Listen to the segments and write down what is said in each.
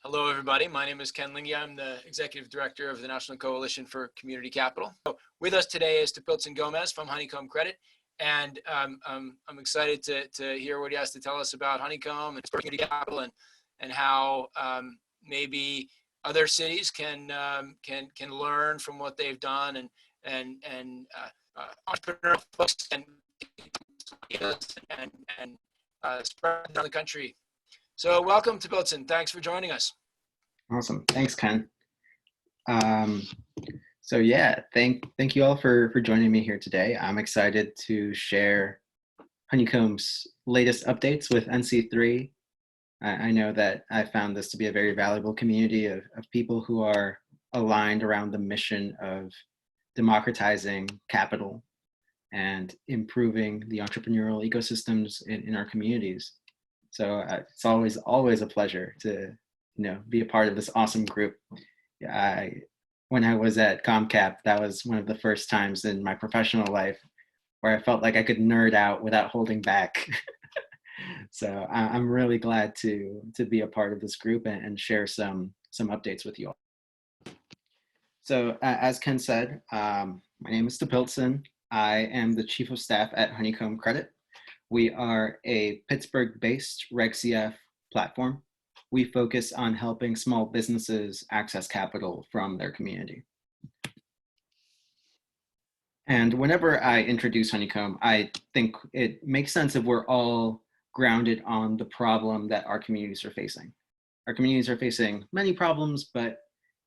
Hello, everybody. My name is Ken Lingia. I'm the Executive Director of the National Coalition for Community Capital. With us today is Topiltzin Gomez from Honeycomb Credit. And I'm excited to hear what he has to tell us about Honeycomb and community capital and how maybe other cities can learn from what they've done and entrepreneurial folks can spread around the country. So welcome to Topiltzin. Thanks for joining us. Awesome. Thanks, Ken. So yeah, thank you all for joining me here today. I'm excited to share Honeycomb's latest updates with NC3. I know that I found this to be a very valuable community of people who are aligned around the mission of democratizing capital and improving the entrepreneurial ecosystems in our communities. So it's always a pleasure to be a part of this awesome group. When I was at ComCap, that was one of the first times in my professional life where I felt like I could nerd out without holding back. So I'm really glad to be a part of this group and share some updates with you all. So as Ken said, my name is Topiltzin. I am the Chief of Staff at Honeycomb Credit. We are a Pittsburgh-based Reg CF platform. We focus on helping small businesses access capital from their community. And whenever I introduce Honeycomb, I think it makes sense if we're all grounded on the problem that our communities are facing. Our communities are facing many problems, but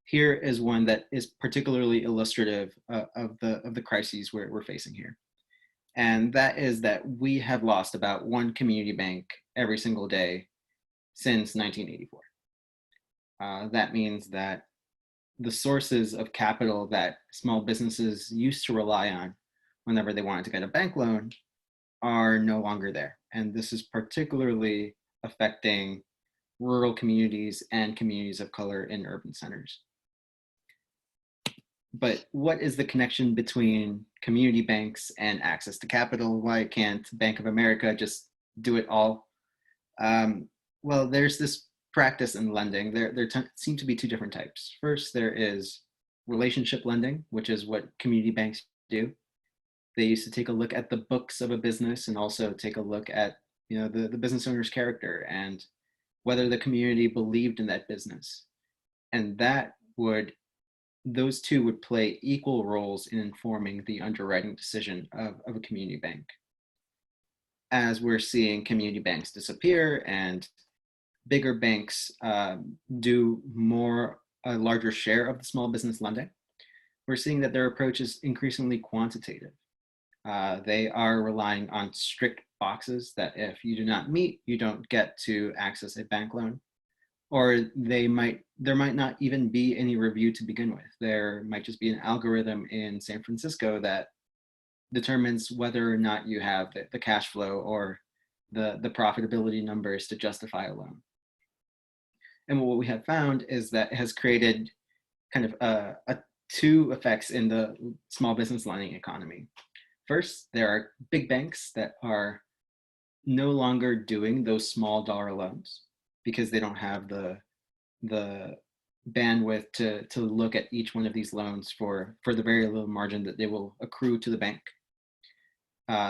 here is one that is particularly illustrative of the crises we're facing here. And that is that we have lost about one community bank every single day since 1984. That means that the sources of capital that small businesses used to rely on whenever they wanted to get a bank loan are no longer there. And this is particularly affecting rural communities and communities of color in urban centers. But what is the connection between community banks and access to capital? Why can't Bank of America just do it all? Well, there's this practice in lending. There seem to be two different types. First, there is relationship lending, which is what community banks do. They used to take a look at the books of a business and also take a look at the business owner's character and whether the community believed in that business. And those two would play equal roles in informing the underwriting decision of a community bank. As we're seeing community banks disappear and bigger banks do a larger share of the small business lending, we're seeing that their approach is increasingly quantitative. They are relying on strict boxes that if you do not meet, you don't get to access a bank loan. Or there might not even be any review to begin with. There might just be an algorithm in San Francisco that determines whether or not you have the cash flow or the profitability numbers to justify a loan. And what we have found is that it has created kind of two effects in the small business lending economy. First, there are big banks that are no longer doing those small dollar loans because they don't have the bandwidth to look at each one of these loans for the very little margin that they will accrue to the bank.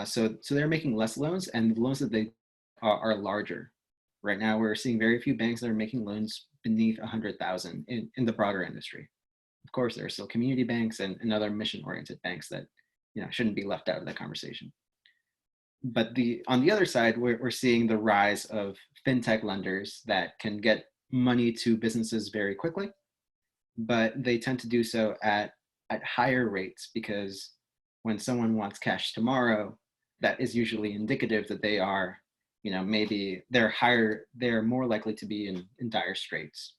So they're making less loans, and the loans that they are larger. Right now, we're seeing very few banks that are making loans beneath 100,000 in the broader industry. Of course, there are still community banks and other mission-oriented banks that shouldn't be left out of that conversation. But on the other side, we're seeing the rise of fintech lenders that can get money to businesses very quickly, but they tend to do so at higher rates because when someone wants cash tomorrow, that is usually indicative that they are, maybe they're more likely to be in dire straits.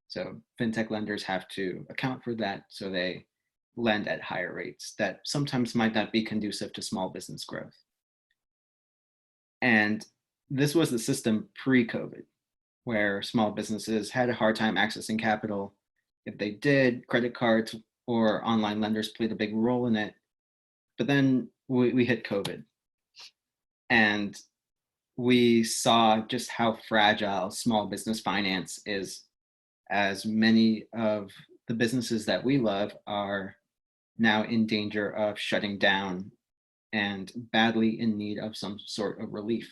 So fintech lenders have to account for that, so they lend at higher rates that sometimes might not be conducive to small business growth. And this was the system pre-COVID, where small businesses had a hard time accessing capital. If they did, credit cards or online lenders played a big role in it. But then we hit COVID. And we saw just how fragile small business finance is as many of the businesses that we love are now in danger of shutting down and badly in need of some sort of relief.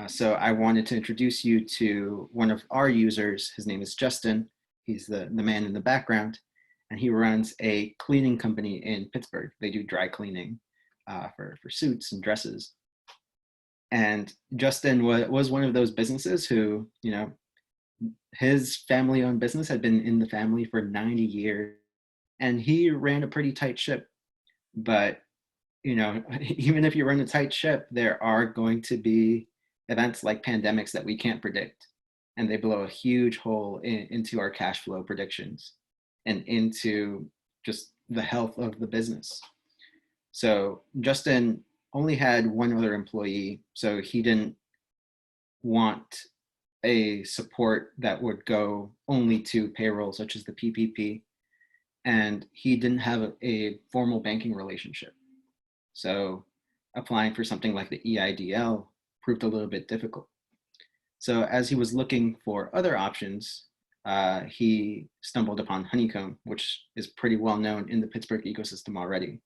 So I wanted to introduce you to one of our users. His name is Justin. He's the man in the background, and he runs a cleaning company in Pittsburgh. They do dry cleaning for suits and dresses. And Justin was one of those businesses who, his family-owned business had been in the family for 90 years, and he ran a pretty tight ship. But, even if you run a tight ship, there are going to be events like pandemics that we can't predict, and they blow a huge hole into our cash flow predictions and into just the health of the business. So Justin only had one other employee, so he didn't want a support that would go only to payroll, such as the PPP, and he didn't have a formal banking relationship. So applying for something like the EIDL proved a little bit difficult. So as he was looking for other options, he stumbled upon Honeycomb, which is pretty well known in the Pittsburgh ecosystem already.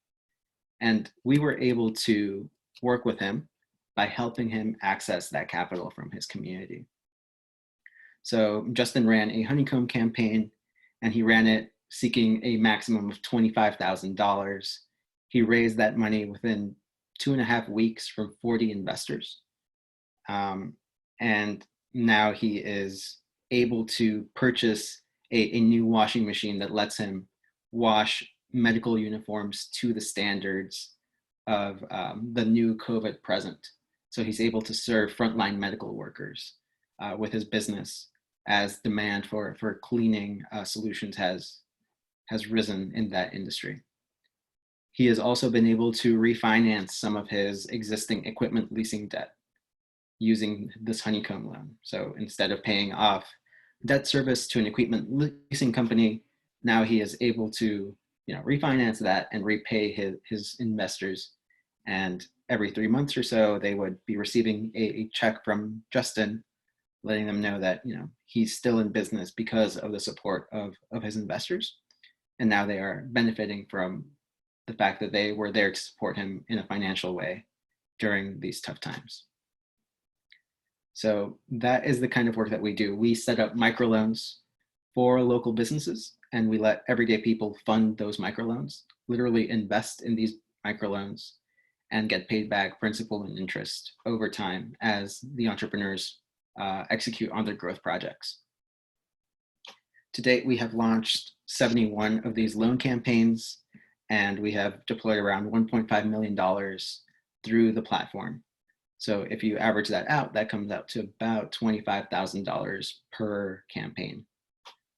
And we were able to work with him by helping him access that capital from his community. So Justin ran a Honeycomb campaign, and he ran it seeking a maximum of $25,000. He raised that money within 2.5 weeks from 40 investors. And now he is able to purchase a new washing machine that lets him wash medical uniforms to the standards of the new COVID present. So he's able to serve frontline medical workers with his business as demand for cleaning solutions has risen in that industry. He has also been able to refinance some of his existing equipment leasing debt using this Honeycomb loan. So instead of paying off debt service to an equipment leasing company, now he is able to refinance that and repay his investors. And every 3 months or so, they would be receiving a check from Justin, letting them know that he's still in business because of the support of his investors. And now they are benefiting from the fact that they were there to support him in a financial way during these tough times. So that is the kind of work that we do. We set up microloans for local businesses, and we let everyday people fund those microloans, literally invest in these microloans, and get paid back principal and interest over time as the entrepreneurs execute on their growth projects. To date, we have launched 71 of these loan campaigns, and we have deployed around $1.5 million through the platform. So if you average that out, that comes out to about $25,000 per campaign.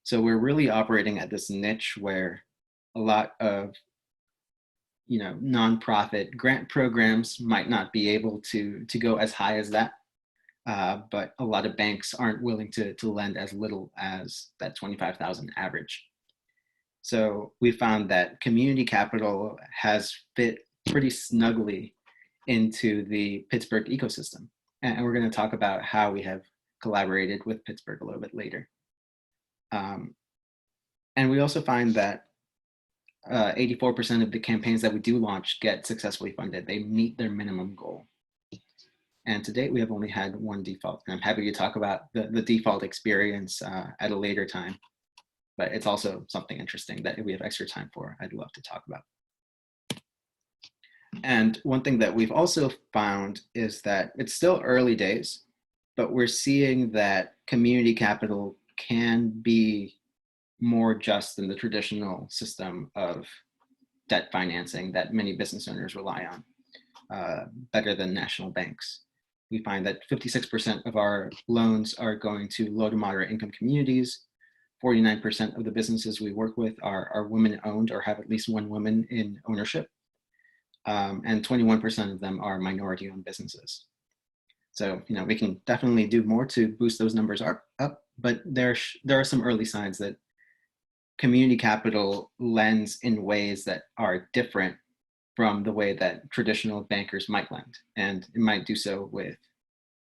So we're really operating at this niche where a lot of nonprofit grant programs might not be able to go as high as that, but a lot of banks aren't willing to lend as little as that 25,000 average. So we found that community capital has fit pretty snugly into the Pittsburgh ecosystem. And we're going to talk about how we have collaborated with Pittsburgh a little bit later. And we also find that 84% of the campaigns that we do launch get successfully funded. They meet their minimum goal. And to date, we have only had one default. And I'm happy to talk about the default experience at a later time. But it's also something interesting that if we have extra time for, I'd love to talk about. And one thing that we've also found is that it's still early days, but we're seeing that community capital can be more just than the traditional system of debt financing that many business owners rely on, better than national banks. We find that 56% of our loans are going to low to moderate income communities. 49% of the businesses we work with are women-owned or have at least one woman in ownership. And 21% of them are minority-owned businesses. So, we can definitely do more to boost those numbers up, but there are some early signs that community capital lends in ways that are different from the way that traditional bankers might lend, and it might do so with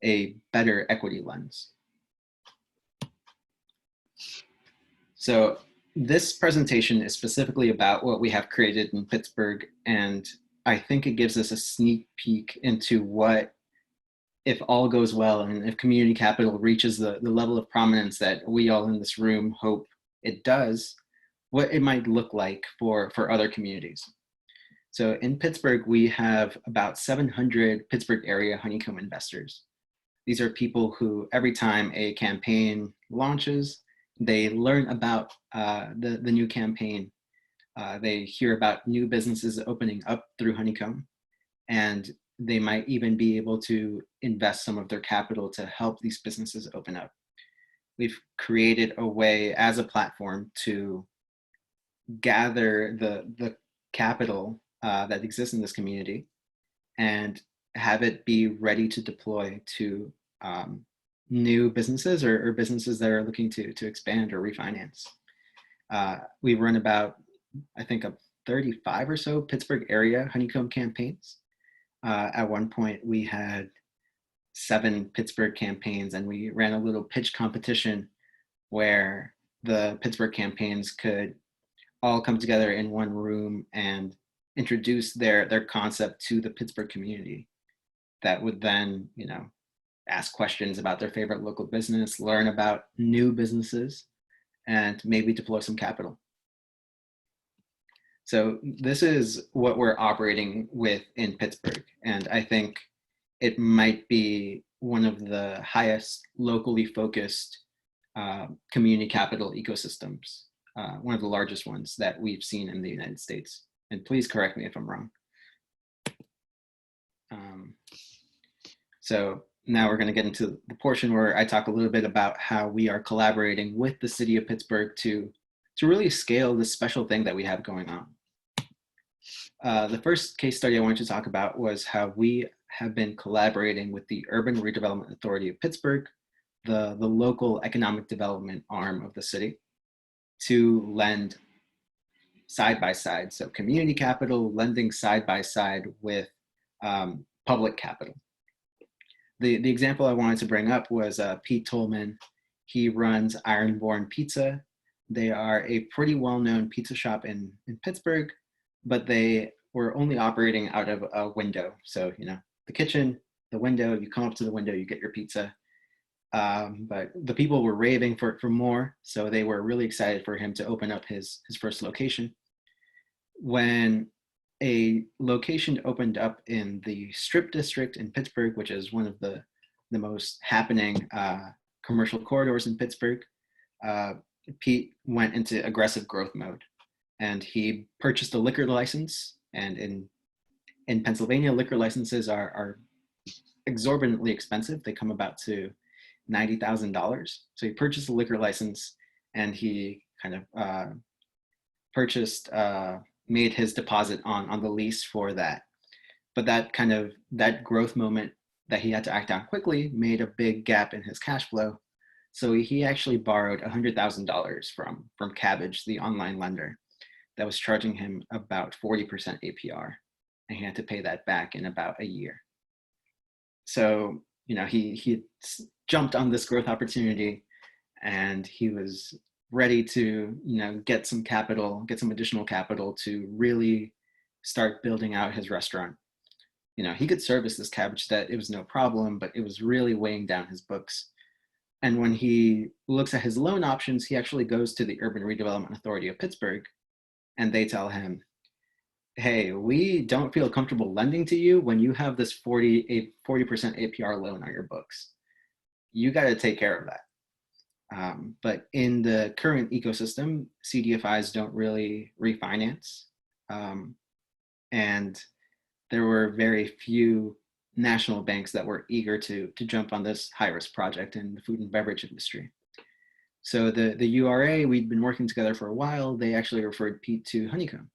a better equity lens. So this presentation is specifically about what we have created in Pittsburgh, and I think it gives us a sneak peek into what, if all goes well and if community capital reaches the level of prominence that we all in this room hope it does, what it might look like for other communities. So in Pittsburgh, we have about 700 Pittsburgh area honeycomb investors. These are people who every time a campaign launches, they learn about the new campaign. They hear about new businesses opening up through Honeycomb, and they might even be able to invest some of their capital to help these businesses open up. We've created a way as a platform to gather the capital that exists in this community and have it be ready to deploy to new businesses or businesses that are looking to expand or refinance. We run about, I think, 35 or so Pittsburgh area honeycomb campaigns. At one point, we had 7 Pittsburgh campaigns, and we ran a little pitch competition where the Pittsburgh campaigns could all come together in one room and introduce their concept to the Pittsburgh community. That would then, ask questions about their favorite local business, learn about new businesses, and maybe deploy some capital. So this is what we're operating with in Pittsburgh. And I think it might be one of the highest locally focused community capital ecosystems, one of the largest ones that we've seen in the United States. And please correct me if I'm wrong. So now we're going to get into the portion where I talk a little bit about how we are collaborating with the city of Pittsburgh to really scale this special thing that we have going on. The first case study I wanted to talk about was how we have been collaborating with the Urban Redevelopment Authority of Pittsburgh, the local economic development arm of the city, to lend side by side. So community capital lending side by side with public capital. The example I wanted to bring up was Pete Tolman. He runs Ironborn Pizza. They are a pretty well-known pizza shop in Pittsburgh, but they were only operating out of a window. So, the kitchen, the window, you come up to the window, you get your pizza. But the people were raving for more, so they were really excited for him to open up his first location. When a location opened up in the Strip District in Pittsburgh, which is one of the most happening commercial corridors in Pittsburgh, Pete went into aggressive growth mode, and he purchased a liquor license. And in Pennsylvania, liquor licenses are exorbitantly expensive. They come about to $90,000. So he purchased a liquor license, and he kind of made his deposit on the lease for that. But that growth moment that he had to act on quickly made a big gap in his cash flow. So he actually borrowed $100,000 from Cabbage, the online lender, that was charging him about 40% APR, and he had to pay that back in about a year. So, he jumped on this growth opportunity, and he was ready to, get some additional capital to really start building out his restaurant. He could service this Cabbage debt, it was no problem, but it was really weighing down his books. And when he looks at his loan options, he actually goes to the Urban Redevelopment Authority of Pittsburgh, and they tell him, hey, we don't feel comfortable lending to you when you have this 40% APR loan on your books. You got to take care of that. But in the current ecosystem, CDFIs don't really refinance. And there were very few national banks that were eager to jump on this high-risk project in the food and beverage industry. So the URA, we'd been working together for a while, they actually referred Pete to Honeycomb.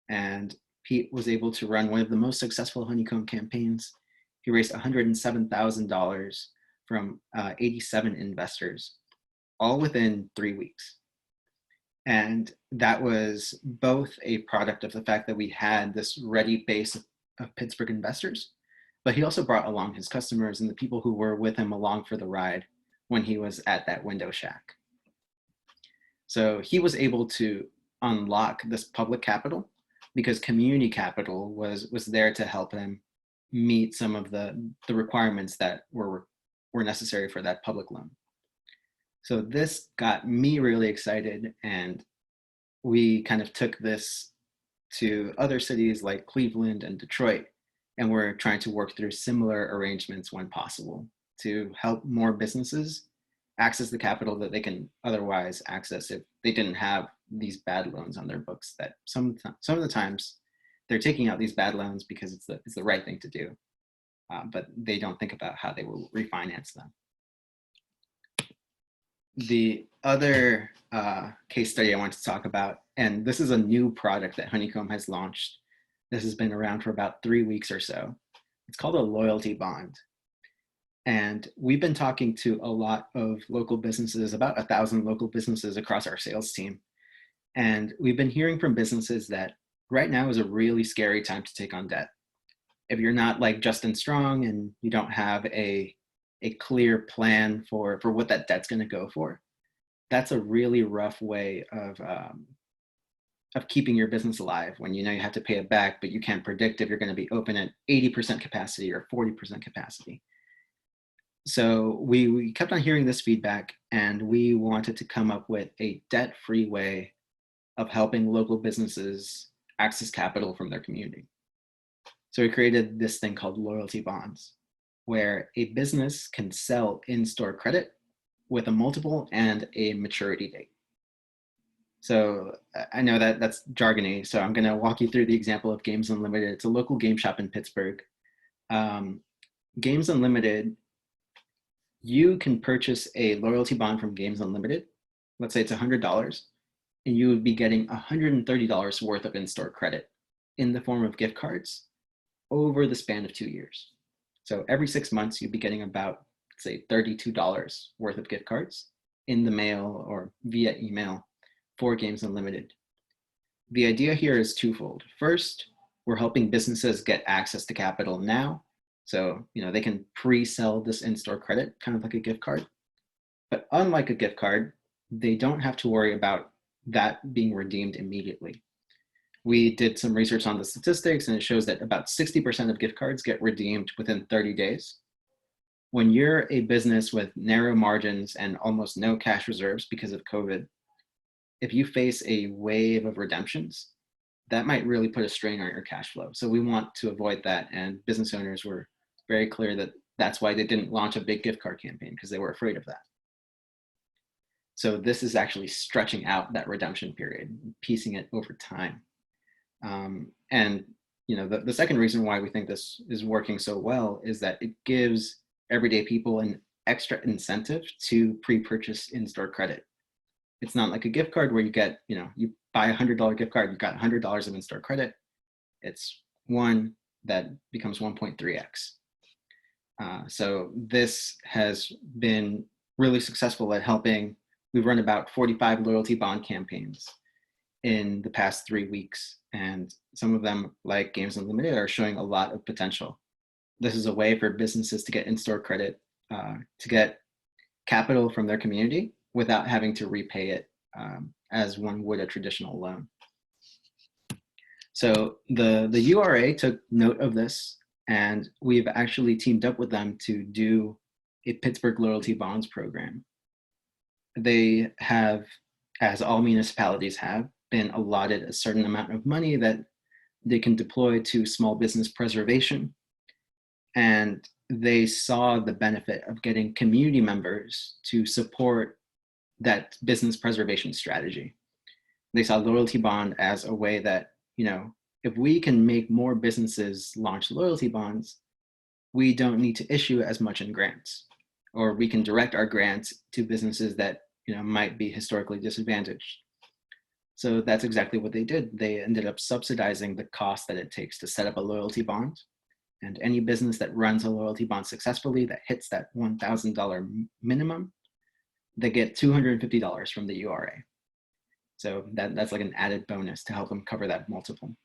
And Pete was able to run one of the most successful Honeycomb campaigns. He raised $107,000 from 87 investors, all within 3 weeks. And that was both a product of the fact that we had this ready base of Pittsburgh investors, but he also brought along his customers and the people who were with him along for the ride when he was at that window shack. So he was able to unlock this public capital because community capital was there to help him meet some of the requirements that were necessary for that public loan. So this got me really excited, and we kind of took this to other cities like Cleveland and Detroit, and we're trying to work through similar arrangements when possible to help more businesses access the capital that they can otherwise access if they didn't have these bad loans on their books. That some of the times they're taking out these bad loans because it's the right thing to do, but they don't think about how they will refinance them. The other case study I want to talk about, and this is a new product that Honeycomb has launched. This has been around for about 3 weeks or so. It's called a loyalty bond. And we've been talking to a lot of local businesses, about 1,000 local businesses across our sales team. And we've been hearing from businesses that right now is a really scary time to take on debt. If you're not like Justin Strong and you don't have a clear plan for what that debt's going to go for, that's a really rough way of keeping your business alive when you know you have to pay it back, but you can't predict if you're going to be open at 80% capacity or 40% capacity. So we kept on hearing this feedback, and we wanted to come up with a debt-free way of helping local businesses access capital from their community. So we created this thing called loyalty bonds, where a business can sell in-store credit with a multiple and a maturity date. So I know that that's jargony, so I'm going to walk you through the example of Games Unlimited. It's a local game shop in Pittsburgh. Games Unlimited, you can purchase a loyalty bond from Games Unlimited. Let's say it's $100, and you would be getting $130 worth of in-store credit in the form of gift cards over the span of 2 years. So every 6 months, you'd be getting about, say, $32 worth of gift cards in the mail or via email for Games Unlimited. The idea here is twofold. First, we're helping businesses get access to capital now. So, they can pre-sell this in-store credit, kind of like a gift card. But unlike a gift card, they don't have to worry about that being redeemed immediately. We did some research on the statistics, and it shows that about 60% of gift cards get redeemed within 30 days. When you're a business with narrow margins and almost no cash reserves because of COVID, if you face a wave of redemptions, that might really put a strain on your cash flow. So we want to avoid that, and business owners were very clear that that's why they didn't launch a big gift card campaign, because they were afraid of that. So this is actually stretching out that redemption period, piecing it over time. And the second reason why we think this is working so well is that it gives everyday people an extra incentive to pre-purchase in-store credit. It's not like a gift card where you get, you buy a $100 gift card, you've got $100 of in-store credit. It's one that becomes 1.3x. So this has been really successful at helping. We've run about 45 loyalty bond campaigns in the past 3 weeks, and some of them, like Games Unlimited, are showing a lot of potential. This is a way for businesses to get in-store credit, to get capital from their community without having to repay it as one would a traditional loan. So the URA took note of this, and we've actually teamed up with them to do a Pittsburgh loyalty bonds program. They have, as all municipalities have, been allotted a certain amount of money that they can deploy to small business preservation. And they saw the benefit of getting community members to support that business preservation strategy. They saw loyalty bond as a way that, if we can make more businesses launch loyalty bonds, we don't need to issue as much in grants, or we can direct our grants to businesses that, might be historically disadvantaged. So that's exactly what they did. They ended up subsidizing the cost that it takes to set up a loyalty bond. And any business that runs a loyalty bond successfully that hits that $1,000 minimum, they get $250 from the URA. So that's like an added bonus to help them cover that multiple.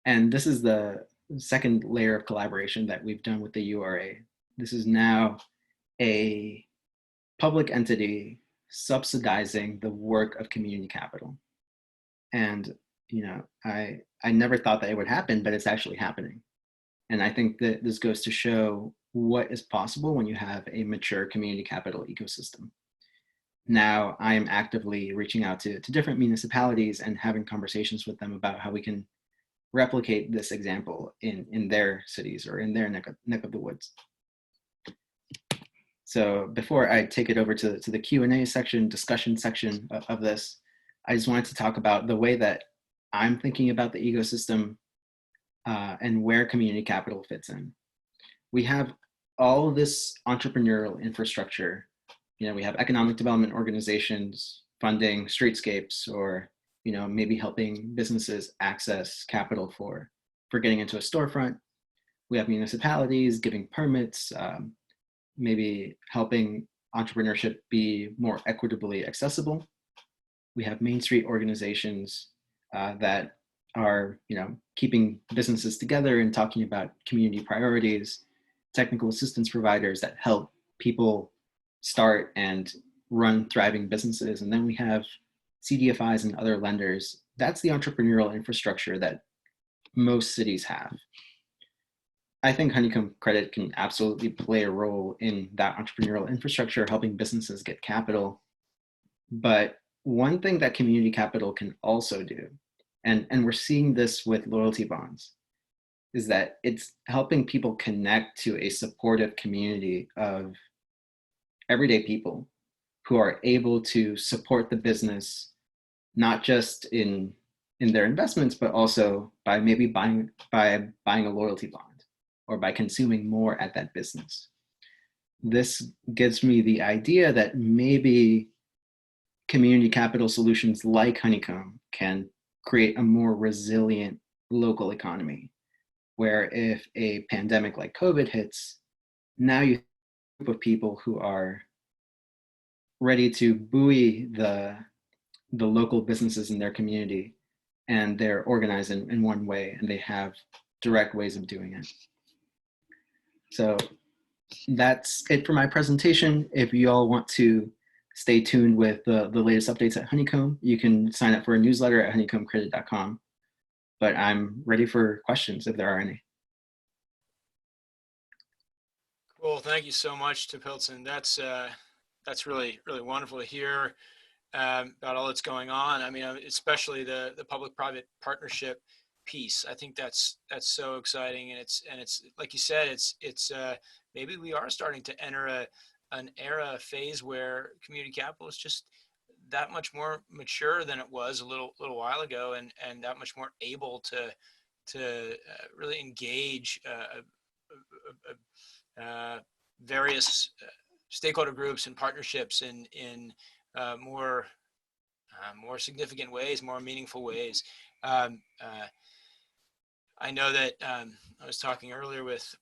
And this is the second layer of collaboration that we've done with the URA. This is now a public entity subsidizing the work of community capital. And, I never thought that it would happen, but it's actually happening. And I think that this goes to show what is possible when you have a mature community capital ecosystem. Now I am actively reaching out to different municipalities and having conversations with them about how we can replicate this example in their cities or in their neck of the woods. So before I take it over to the Q&A section, discussion section of this, I just wanted to talk about the way that I'm thinking about the ecosystem and where community capital fits in. We have all of this entrepreneurial infrastructure. We have economic development organizations funding streetscapes, or maybe helping businesses access capital for getting into a storefront. We have municipalities giving permits, maybe helping entrepreneurship be more equitably accessible. We have Main Street organizations that are, keeping businesses together and talking about community priorities, technical assistance providers that help people start and run thriving businesses. And then we have CDFIs and other lenders. That's the entrepreneurial infrastructure that most cities have. I think Honeycomb Credit can absolutely play a role in that entrepreneurial infrastructure, helping businesses get capital. But one thing that community capital can also do, and we're seeing this with loyalty bonds, is that it's helping people connect to a supportive community of everyday people who are able to support the business, not just in their investments, but also by maybe buying a loyalty bond or by consuming more at that business. This gives me the idea that maybe community capital solutions like Honeycomb can create a more resilient local economy, where if a pandemic like COVID hits, now you have a group of people who are ready to buoy the local businesses in their community, and they're organized in one way, and they have direct ways of doing it. So that's it for my presentation. If you all want to stay tuned with the latest updates at Honeycomb, you can sign up for a newsletter at honeycombcredit.com. But I'm ready for questions if there are any. Cool. Thank you so much, Topiltzin. That's really, really wonderful to hear about all that's going on. I mean, especially the public-private partnership piece. I think that's so exciting, and it's like you said, it's maybe we are starting to enter an era, a phase where community capital is just that much more mature than it was a little while ago, and that much more able to really engage various stakeholder groups and partnerships in more significant ways, more meaningful ways. I know that I was talking earlier with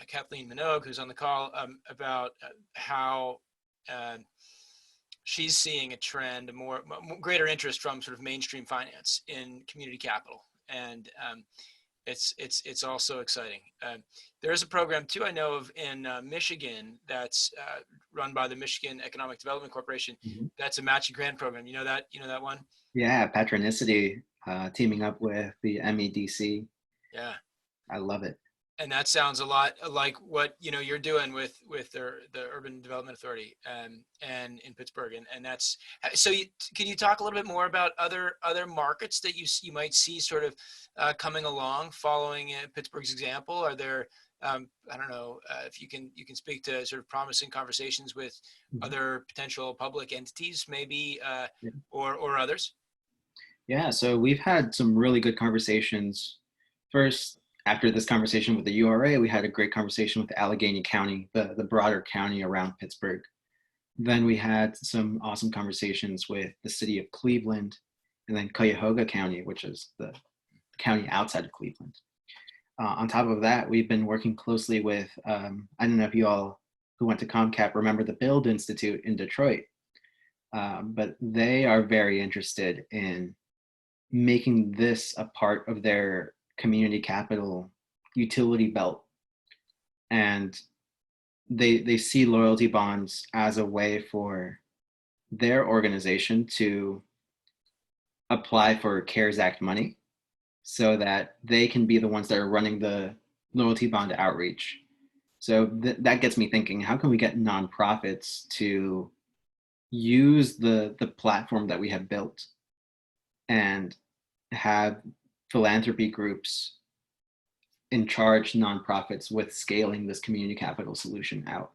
Kathleen Minogue, who's on the call, about how she's seeing a trend, a greater interest from sort of mainstream finance in community capital, and it's also exciting. There is a program too I know of in Michigan that's run by the Michigan Economic Development Corporation. Mm-hmm. That's a matching grant program. You know that one? Yeah, Patronicity teaming up with the MEDC. Yeah, I love it. And that sounds a lot like what you're doing with the Urban Development Authority and in Pittsburgh, and that's so. Can you talk a little bit more about other markets that you might see sort of coming along following Pittsburgh's example? Are there I don't know if you can speak to sort of promising conversations with mm-hmm. other potential public entities, maybe yeah. or others? Yeah, so we've had some really good conversations. First, after this conversation with the URA, we had a great conversation with Allegheny County, the broader county around Pittsburgh. Then we had some awesome conversations with the city of Cleveland, and then Cuyahoga County, which is the county outside of Cleveland. On top of that, we've been working closely with, I don't know if you all who went to ComCap remember the Build Institute in Detroit, but they are very interested in making this a part of their community capital utility belt, and they see loyalty bonds as a way for their organization to apply for CARES Act money so that they can be the ones that are running the loyalty bond outreach. So that gets me thinking, how can we get nonprofits to use the platform that we have built and have philanthropy groups in charge nonprofits with scaling this community capital solution out?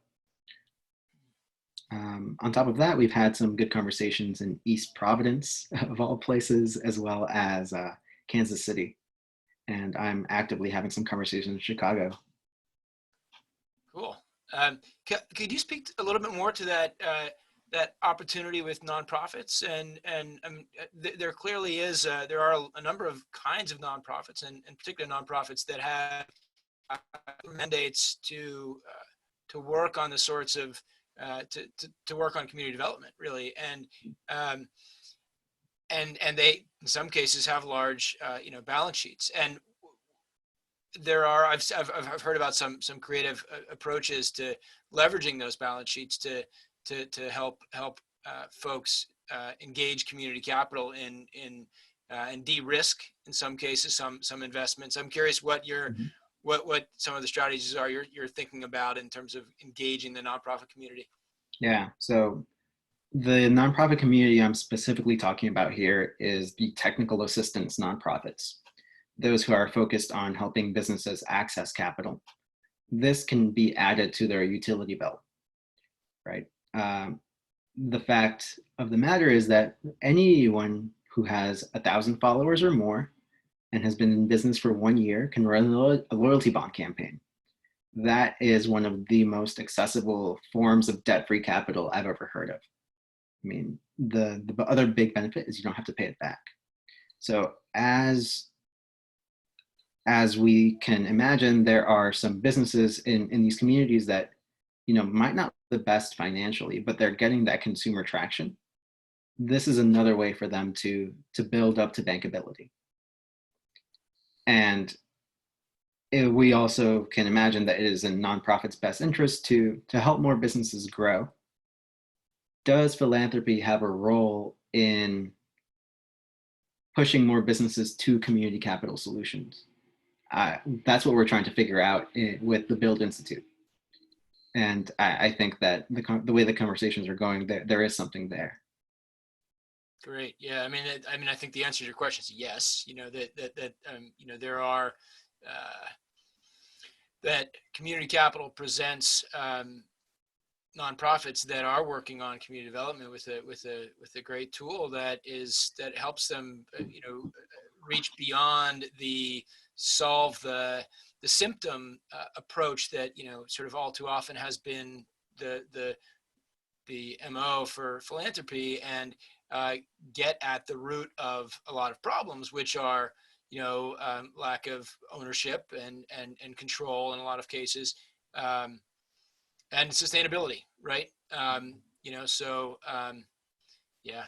On top of that, we've had some good conversations in East Providence, of all places, as well as Kansas City. And I'm actively having some conversations in Chicago. Cool. Could you speak a little bit more to that that opportunity with nonprofits? And there clearly is there are a number of kinds of nonprofits, and in particular nonprofits that have mandates to work on the sorts of to work on community development, really, and they in some cases have large balance sheets. And there are I've heard about some creative approaches to leveraging those balance sheets to help folks engage community capital in and de-risk in some cases some investments. I'm curious what your what some of the strategies are you're thinking about in terms of engaging the nonprofit community. Yeah, so the nonprofit community I'm specifically talking about here is the technical assistance nonprofits, those who are focused on helping businesses access capital. This can be added to their utility bill, right? The fact of the matter is that anyone who has 1,000 followers or more and has been in business for 1 year can run a loyalty bond campaign. That is one of the most accessible forms of debt-free capital I've ever heard of. I mean, the other big benefit is you don't have to pay it back. So as we can imagine, there are some businesses in these communities that might not be the best financially, but they're getting that consumer traction. This is another way for them to build up to bankability. And we also can imagine that it is in nonprofits' best interest to help more businesses grow. Does philanthropy have a role in pushing more businesses to community capital solutions? That's what we're trying to figure out with the Build Institute. And I think that the way the conversations are going, there is something there. Great. Yeah. I mean, I think the answer to your question is yes. There are that community capital presents nonprofits that are working on community development with a great tool that helps them reach beyond the solve the symptom approach that sort of all too often has been the MO for philanthropy, and get at the root of a lot of problems, which are lack of ownership and control in a lot of cases, and sustainability, right? Yeah,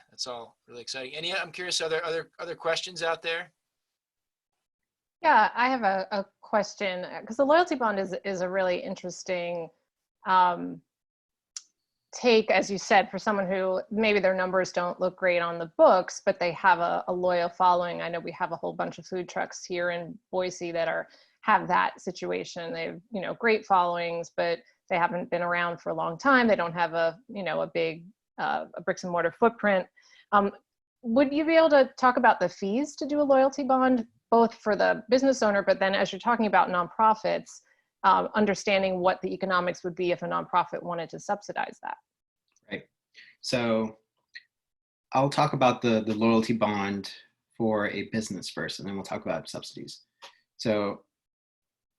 that's all really exciting. I'm curious, other questions out there? Yeah, I have a question, because the loyalty bond is a really interesting take, as you said, for someone who maybe their numbers don't look great on the books, but they have a loyal following. I know we have a whole bunch of food trucks here in Boise that have that situation. They have great followings, but they haven't been around for a long time. They don't have a big bricks and mortar footprint. Would you be able to talk about the fees to do a loyalty bond, both for the business owner, but then as you're talking about nonprofits, understanding what the economics would be if a nonprofit wanted to subsidize that? Right. So I'll talk about the loyalty bond for a business first, and then we'll talk about subsidies. So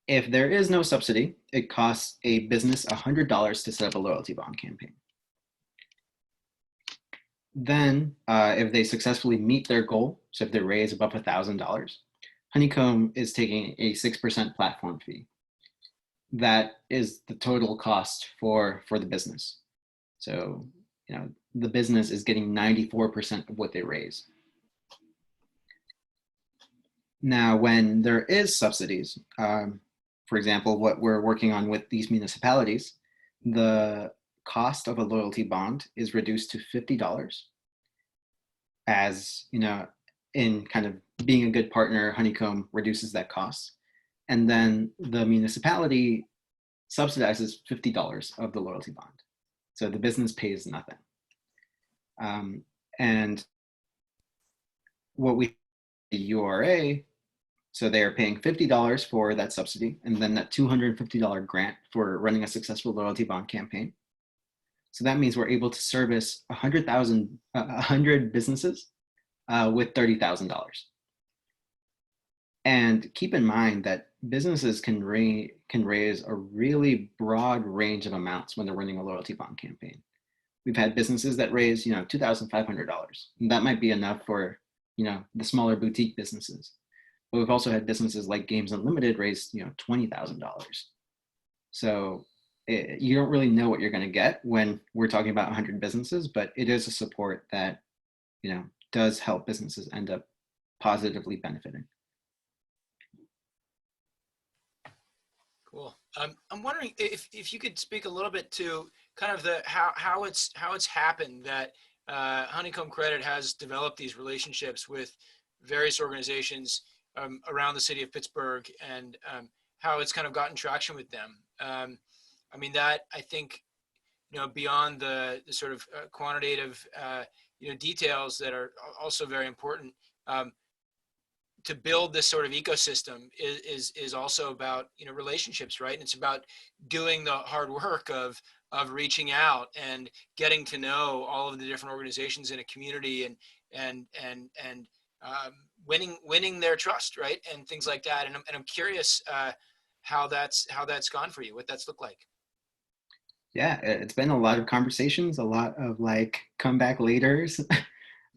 if there is no subsidy, it costs a business $100 to set up a loyalty bond campaign. Then if they successfully meet their goal, so if they raise above $1,000, Honeycomb is taking a 6% platform fee. That is the total cost for the business. So the business is getting 94% of what they raise. Now, when there is subsidies, for example, what we're working on with these municipalities, the cost of a loyalty bond is reduced to $50. As you know, in kind of being a good partner, Honeycomb reduces that cost. And then the municipality subsidizes $50 of the loyalty bond. So the business pays nothing. And what we, the URA, so they are paying $50 for that subsidy, and then that $250 grant for running a successful loyalty bond campaign. So that means we're able to service 100 businesses with $30,000. And keep in mind that businesses can raise a really broad range of amounts when they're running a loyalty bond campaign. We've had businesses that raise, $2,500. And that might be enough for, the smaller boutique businesses. But we've also had businesses like Games Unlimited raise, $20,000. So you don't really know what you're going to get when we're talking about 100 businesses, but it is a support that, does help businesses end up positively benefiting. Cool. I'm wondering if you could speak a little bit to kind of the how it's happened that Honeycomb Credit has developed these relationships with various organizations around the city of Pittsburgh, and how it's kind of gotten traction with them. I mean, that I think, beyond the sort of quantitative details that are also very important, to build this sort of ecosystem is also about relationships, right? And it's about doing the hard work of reaching out and getting to know all of the different organizations in a community, and winning their trust, right? And things like that. And I'm curious how that's gone for you, what that's looked like. Yeah, it's been a lot of conversations, a lot of like comeback laters,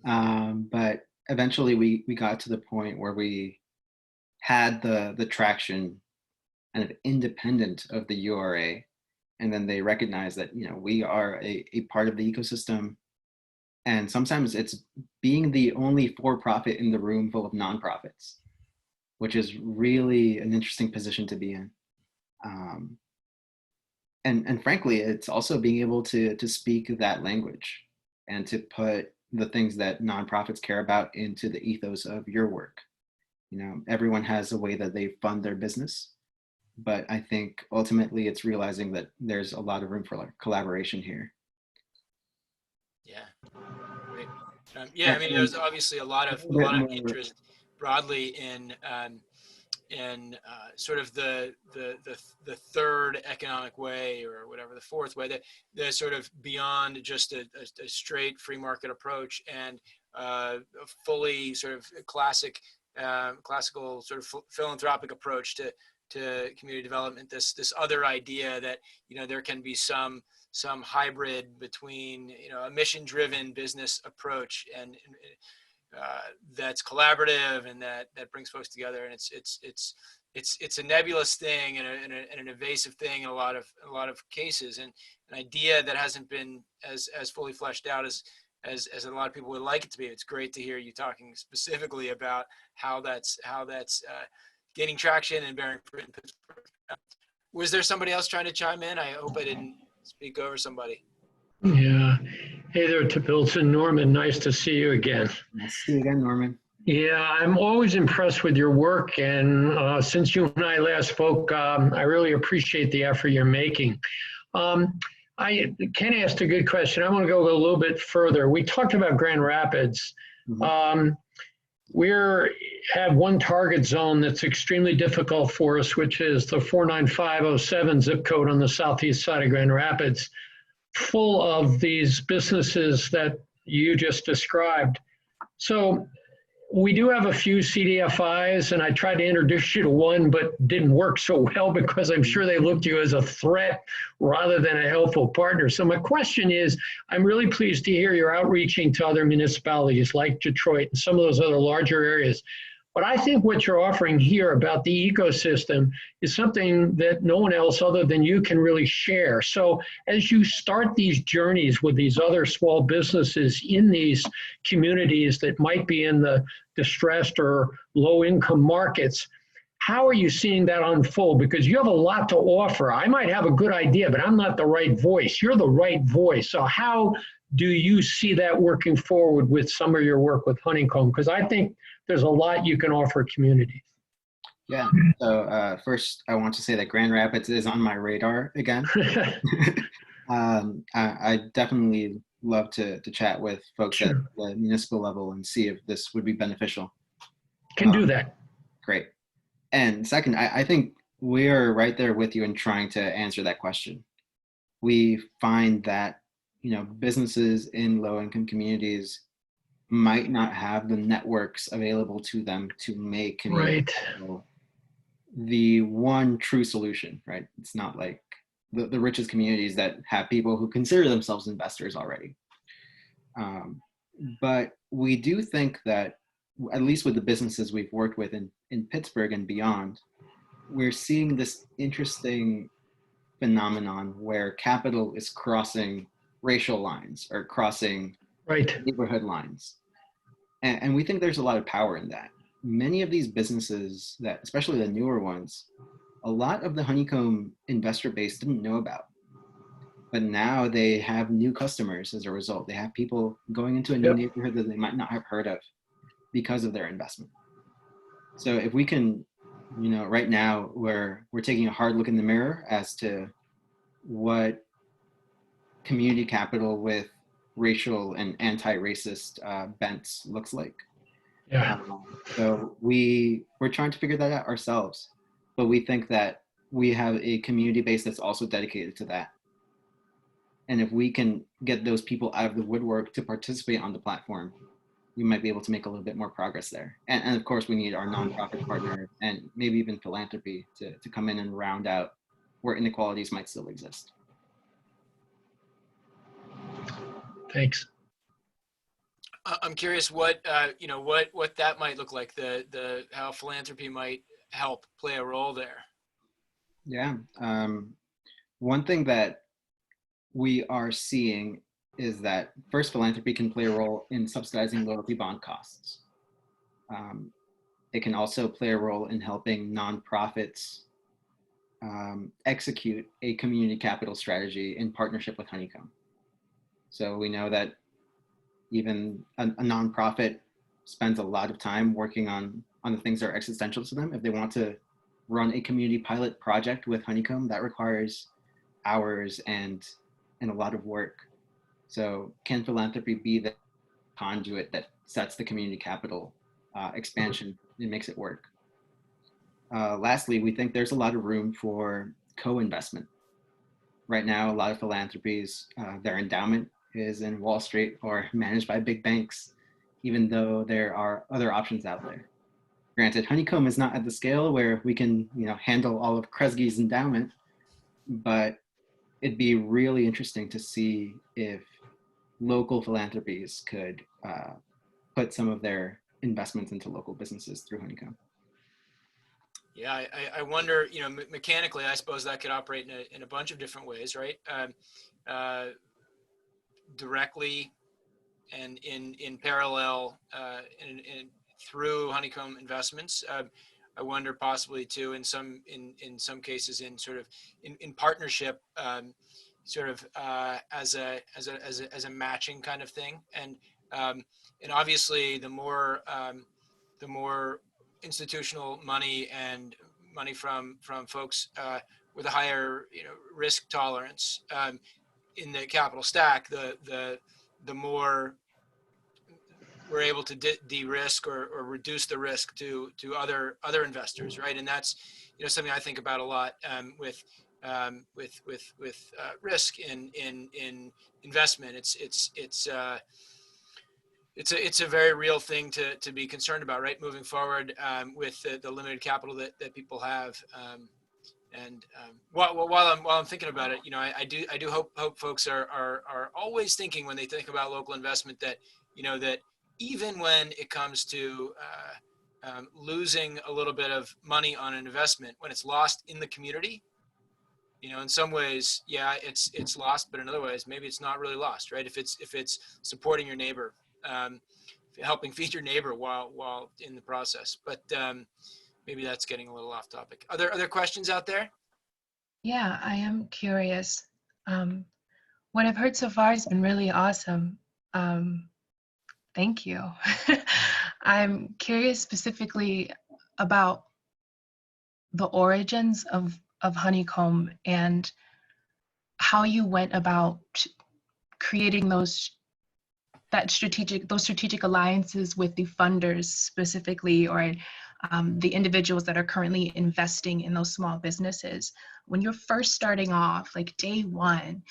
but eventually we got to the point where we had the traction kind of independent of the URA, and then they recognized that we are a part of the ecosystem, and sometimes it's being the only for-profit in the room full of nonprofits, which is really an interesting position to be in. And frankly, it's also being able to speak that language and to put the things that nonprofits care about into the ethos of your work. Everyone has a way that they fund their business, but I think ultimately it's realizing that there's a lot of room for like collaboration here. Yeah, great. Yeah, I mean, there's obviously a lot of interest broadly in sort of the third economic way, or whatever, the fourth way, the sort of beyond just a straight free market approach, and a fully sort of classical sort of philanthropic approach to community development. This other idea that there can be some hybrid between a mission-driven business approach and that's collaborative and that brings folks together. And it's a nebulous thing and an evasive thing in a lot of cases, and an idea that hasn't been as fully fleshed out as a lot of people would like it to be. It's great to hear you talking specifically about how that's gaining traction and bearing fruit in Pittsburgh. Was there somebody else trying to chime in? I hope I didn't speak over somebody. Yeah. Hey there, Topiltzin. Norman, nice to see you again. Nice to see you again, Norman. Yeah, I'm always impressed with your work, and since you and I last spoke, I really appreciate the effort you're making. Ken asked a good question. I want to go a little bit further. We talked about Grand Rapids. Mm-hmm. We have one target zone that's extremely difficult for us, which is the 49507 zip code on the southeast side of Grand Rapids, full of these businesses that you just described. So we do have a few CDFIs, and I tried to introduce you to one, but didn't work so well because I'm sure they looked at you as a threat rather than a helpful partner. So my question is, I'm really pleased to hear you're outreaching to other municipalities like Detroit and some of those other larger areas. But I think what you're offering here about the ecosystem is something that no one else other than you can really share. So as you start these journeys with these other small businesses in these communities that might be in the distressed or low income markets, How are you seeing that unfold? Because you have a lot to offer. I might have a good idea, but I'm not the right voice. You're the right voice. So how do you see that working forward with some of your work with Honeycomb? Because I think there's a lot you can offer communities. Yeah. So first, I want to say that Grand Rapids is on my radar again. I definitely love to chat with folks at the municipal level and see if this would be beneficial. Can do that. Great. And second, I think we're right there with you in trying to answer that question. We find that, businesses in low-income communities might not have the networks available to them to make community capital the one true solution, right? It's not like the richest communities that have people who consider themselves investors already. But we do think that, at least with the businesses we've worked with in Pittsburgh and beyond, we're seeing this interesting phenomenon where capital is crossing racial lines or crossing neighborhood lines. And we think there's a lot of power in that. Many of these businesses, that, especially the newer ones, a lot of the Honeycomb investor base didn't know about. But now they have new customers as a result. They have people going into a new neighborhood that they might not have heard of because of their investment. So if we can, right now we're taking a hard look in the mirror as to what community capital with racial and anti-racist bents looks like. So we're trying to figure that out ourselves, but we think that we have a community base that's also dedicated to that. And if we can get those people out of the woodwork to participate on the platform, we might be able to make a little bit more progress there. And of course, we need our nonprofit partners and maybe even philanthropy to come in and round out where inequalities might still exist. Thanks. I'm curious what that might look like. How philanthropy might help play a role there. Yeah, one thing that we are seeing is that first, philanthropy can play a role in subsidizing loyalty bond costs. It can also play a role in helping nonprofits execute a community capital strategy in partnership with Honeycomb. So we know that even a nonprofit spends a lot of time working on the things that are existential to them. If they want to run a community pilot project with Honeycomb, that requires hours and a lot of work. So can philanthropy be the conduit that sets the community capital expansion and makes it work? Lastly, we think there's a lot of room for co-investment. Right now, a lot of philanthropies, their endowment is in Wall Street or managed by big banks, even though there are other options out there. Granted, Honeycomb is not at the scale where we can, handle all of Kresge's endowment, but it'd be really interesting to see if local philanthropies could put some of their investments into local businesses through Honeycomb. Yeah, I wonder, mechanically, I suppose that could operate in a bunch of different ways, right? Directly and in parallel and through Honeycomb investments. I wonder possibly too in some cases in sort of in partnership, sort of as a matching kind of thing, and obviously the more institutional money and money from folks with a higher risk tolerance in the capital stack, the more we're able to de-risk or reduce the risk to other investors, right? And that's something I think about a lot with risk in investment. It's a very real thing to be concerned about, right? Moving forward with the limited capital that people have. While I'm thinking about it, I do hope folks are always thinking when they think about local investment that that even when it comes to losing a little bit of money on an investment, when it's lost in the community, in some ways, yeah, it's lost, but in other ways, maybe it's not really lost, right? If it's supporting your neighbor, helping feed your neighbor while in the process, but maybe that's getting a little off topic. Are there other questions out there? Yeah, I am curious. What I've heard so far has been really awesome. Thank you. I'm curious specifically about the origins of Honeycomb and how you went about creating those strategic alliances with the funders specifically, or the individuals that are currently investing in those small businesses. When you're first starting off, like day one,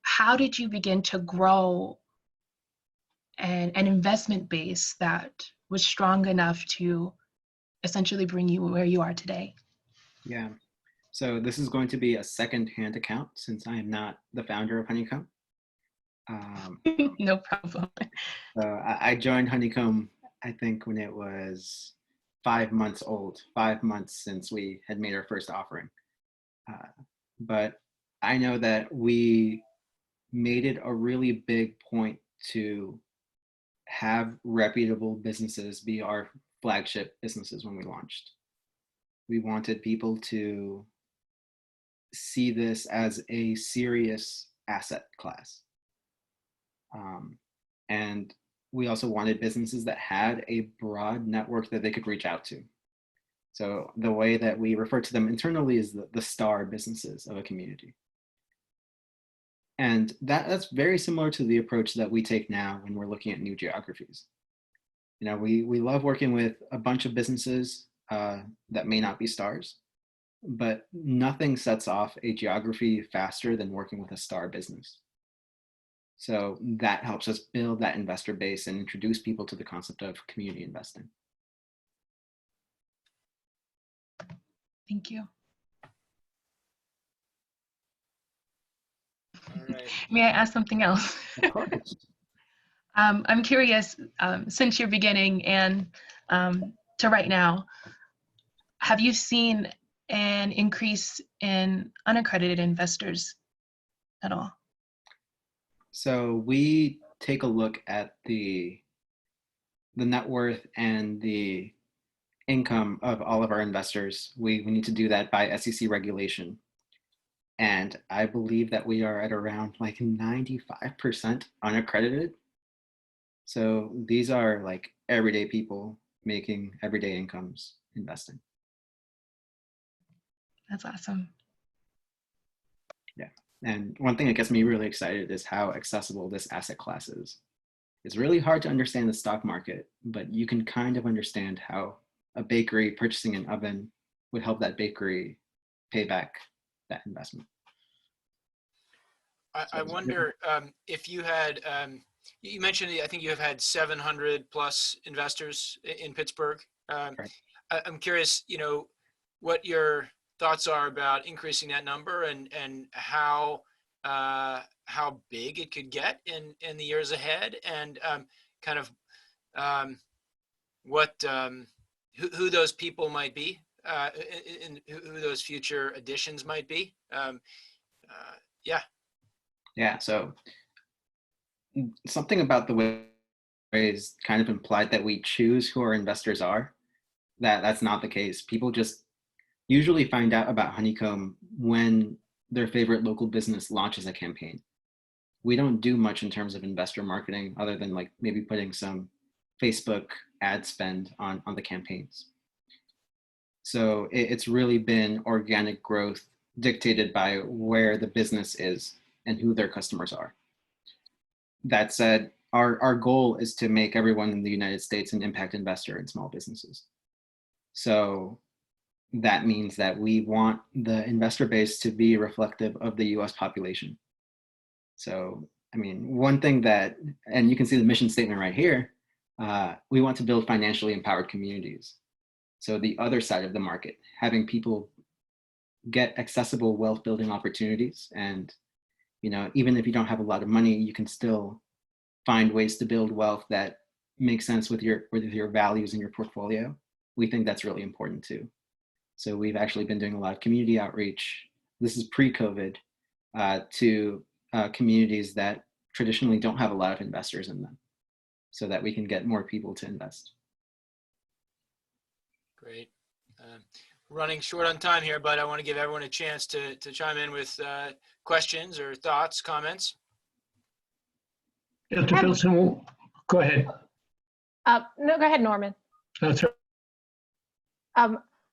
how did you begin to grow an investment base that was strong enough to essentially bring you where you are today? Yeah. So this is going to be a second-hand account since I am not the founder of Honeycomb. No problem. So I joined Honeycomb, I think, when it was 5 months old, 5 months since we had made our first offering. But I know that we made it a really big point to have reputable businesses be our flagship businesses when we launched. We wanted people to see this as a serious asset class. And we also wanted businesses that had a broad network that they could reach out to. So the way that we refer to them internally is the star businesses of a community. And that's very similar to the approach that we take now when we're looking at new geographies. You know, we love working with a bunch of businesses that may not be stars, but nothing sets off a geography faster than working with a star business. So that helps us build that investor base and introduce people to the concept of community investing. Thank you. All right. May I ask something else? Of course. I'm curious, since your beginning and to right now, have you seen an increase in unaccredited investors at all? So we take a look at the net worth and the income of all of our investors. We need to do that by SEC regulation. And I believe that we are at around like 95% unaccredited. So these are like everyday people making everyday incomes investing. That's awesome. Yeah. And one thing that gets me really excited is how accessible this asset class is. It's really hard to understand the stock market, but you can kind of understand how a bakery purchasing an oven would help that bakery pay back that investment. I wonder if you had, you mentioned, I think you have had 700 plus investors in Pittsburgh. Right. I'm curious, you know, what your thoughts are about increasing that number and how big it could get in the years ahead, and kind of what who those people might be, and who those future additions might be. Yeah, so something about the way is kind of implied that we choose who our investors are. That's not the case. People just usually find out about Honeycomb when their favorite local business launches a campaign. We don't do much in terms of investor marketing other than like maybe putting some Facebook ad spend on the campaigns. So it's really been organic growth dictated by where the business is and who their customers are. That said, our goal is to make everyone in the United States an impact investor in small businesses. So that means that we want the investor base to be reflective of the US population. So, I mean, one thing that, and you can see the mission statement right here, we want to build financially empowered communities. So the other side of the market, having people get accessible wealth building opportunities. And, you know, even if you don't have a lot of money, you can still find ways to build wealth that make sense with your values in your portfolio. We think that's really important too. So we've actually been doing a lot of community outreach. This is pre-COVID, to communities that traditionally don't have a lot of investors in them, so that we can get more people to invest. Great. Running short on time here, but I want to give everyone a chance to chime in with questions or thoughts, comments. Mr. Topiltzin, go ahead. No, go ahead, Norman. That's right.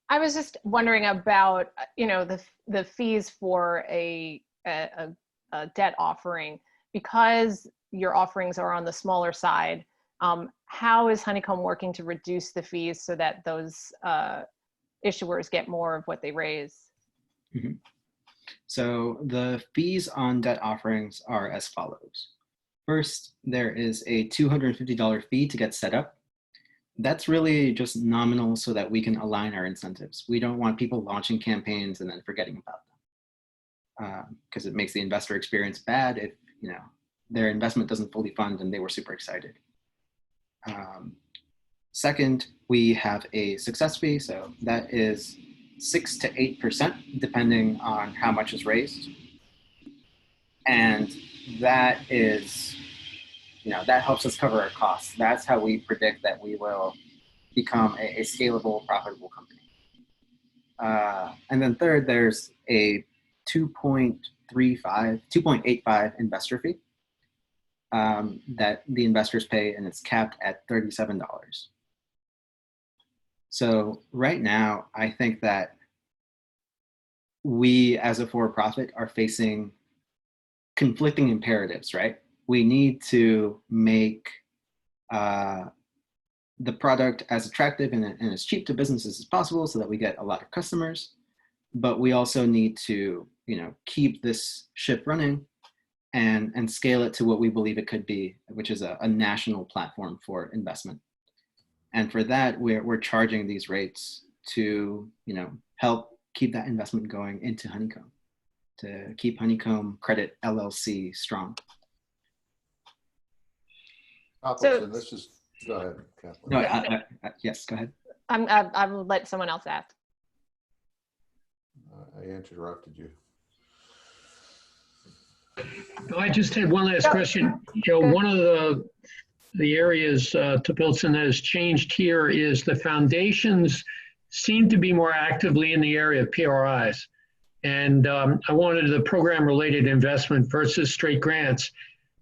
I was just wondering about, the fees for a debt offering, because your offerings are on the smaller side. How is Honeycomb working to reduce the fees so that those issuers get more of what they raise? Mm-hmm. So the fees on debt offerings are as follows. First, there is a $250 fee to get set up. That's really just nominal so that we can align our incentives. We don't want people launching campaigns and then forgetting about them, because it makes the investor experience bad if their investment doesn't fully fund and they were super excited. Second, we have a success fee, so that is 6 to 8% depending on how much is raised, and that is, that helps us cover our costs. That's how we predict that we will become a scalable, profitable company. And then third, there's a 2.85 investor fee that the investors pay, and it's capped at $37. So right now, I think that we as a for-profit are facing conflicting imperatives, right? We need to make the product as attractive and as cheap to businesses as possible so that we get a lot of customers, but we also need to, keep this ship running and scale it to what we believe it could be, which is a national platform for investment. And for that, we're charging these rates to, help keep that investment going into Honeycomb, to keep Honeycomb Credit LLC strong. So this is, go ahead, Kathleen. No, yes, go ahead. I will let someone else ask. I interrupted you. I just had one last question. One of the areas Topiltzin has changed here is the foundations seem to be more actively in the area of PRIs. And I wanted the program-related investment versus straight grants.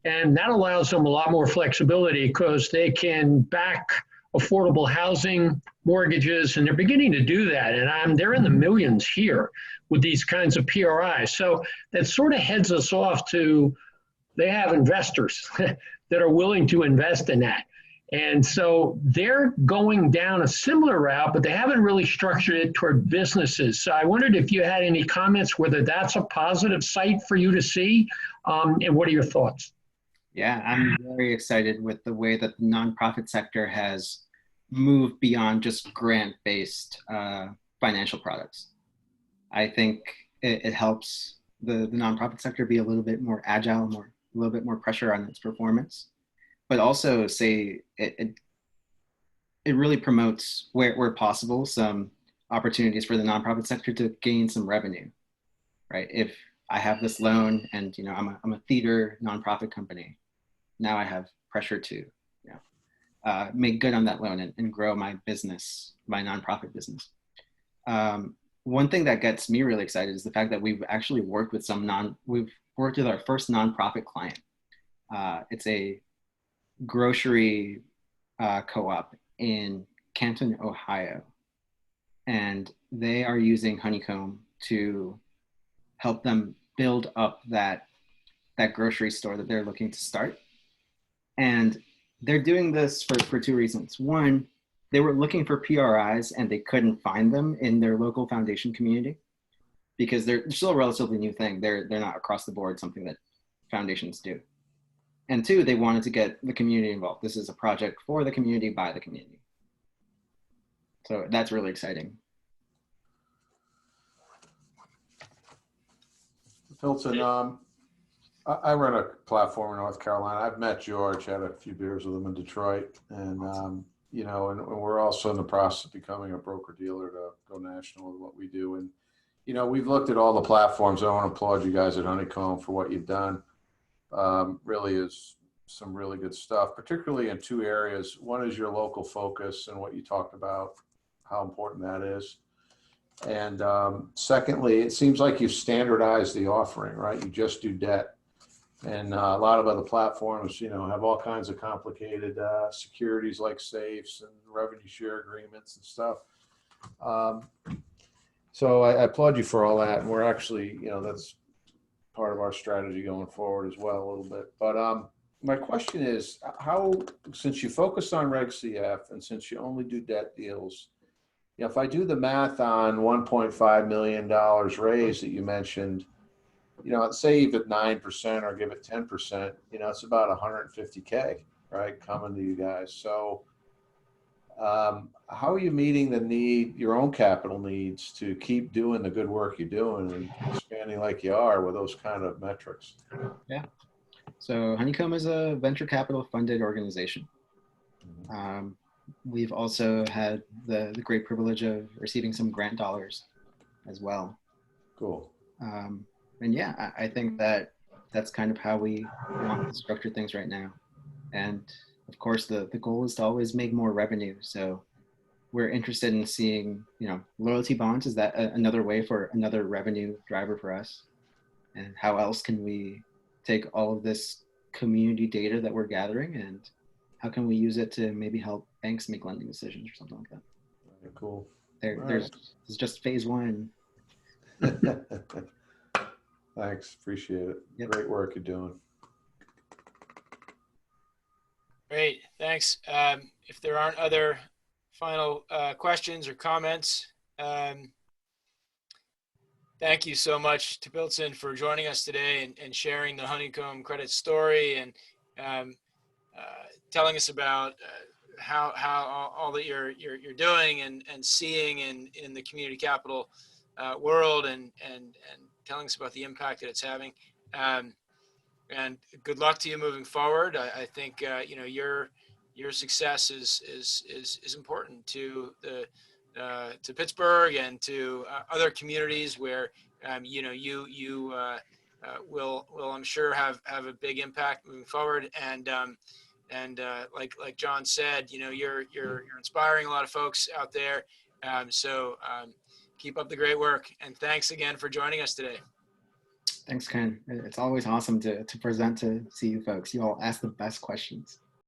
And that allows them a lot more flexibility because they can back affordable housing, mortgages, and they're beginning to do that. And they're in the millions here with these kinds of PRIs. So that sort of heads us off to, they have investors that are willing to invest in that. And so they're going down a similar route, but they haven't really structured it toward businesses. So I wondered if you had any comments, whether that's a positive sight for you to see, and what are your thoughts? Yeah, I'm very excited with the way that the nonprofit sector has moved beyond just grant-based financial products. I think it helps the nonprofit sector be a little bit more agile, a little bit more pressure on its performance, but also say it really promotes where possible some opportunities for the nonprofit sector to gain some revenue, right? If I have this loan and I'm a theater nonprofit company, now I have pressure to make good on that loan and grow my business, my nonprofit business. One thing that gets me really excited is the fact that we've actually worked with we've worked with our first nonprofit client. It's a grocery co-op in Canton, Ohio. And they are using Honeycomb to help them build up that grocery store that they're looking to start. And they're doing this for two reasons. One, they were looking for PRIs and they couldn't find them in their local foundation community because they're still a relatively new thing. They're not across the board something that foundations do. And two, they wanted to get the community involved. This is a project for the community, by the community. So that's really exciting. Topiltzin, I run a platform in North Carolina. I've met George, had a few beers with him in Detroit, and and we're also in the process of becoming a broker dealer to go national with what we do. And we've looked at all the platforms. I want to applaud you guys at Honeycomb for what you've done. Really is some really good stuff, particularly in two areas. One is your local focus and what you talked about, how important that is. And secondly, it seems like you've standardized the offering, right? You just do debt. And a lot of other platforms, have all kinds of complicated securities like safes and revenue share agreements and stuff. So I applaud you for all that. And we're actually, that's part of our strategy going forward as well a little bit. But my question is, since you focused on Reg CF and since you only do debt deals, if I do the math on $1.5 million raised that you mentioned, say even 9% or give it 10%, it's about $150K, right, coming to you guys. So how are you meeting your own capital needs to keep doing the good work you're doing and expanding like you are with those kind of metrics? Yeah. So Honeycomb is a venture capital funded organization. We've also had the great privilege of receiving some grant dollars as well. Cool. And yeah, I think that's kind of how we want to structure things right now. And of course, the goal is to always make more revenue. So we're interested in seeing, loyalty bonds. Is that another way for another revenue driver for us? And how else can we take all of this community data that we're gathering and how can we use it to maybe help banks make lending decisions or something like that? Very cool. There's just phase one. Thanks. Appreciate it. Yep. Great work you're doing. Great. Thanks. If there aren't other final questions or comments, thank you so much, Topiltzin, for joining us today and sharing the Honeycomb Credit story and telling us about how all that you're doing and seeing in the community capital world and telling us about the impact that it's having. And good luck to you moving forward. I think your success is important to to Pittsburgh and to other communities where you will I'm sure have a big impact moving forward. And like John said, you're inspiring a lot of folks out there. So keep up the great work, and thanks again for joining us today. Thanks, Ken. It's always awesome to present to see you folks. You all ask the best questions.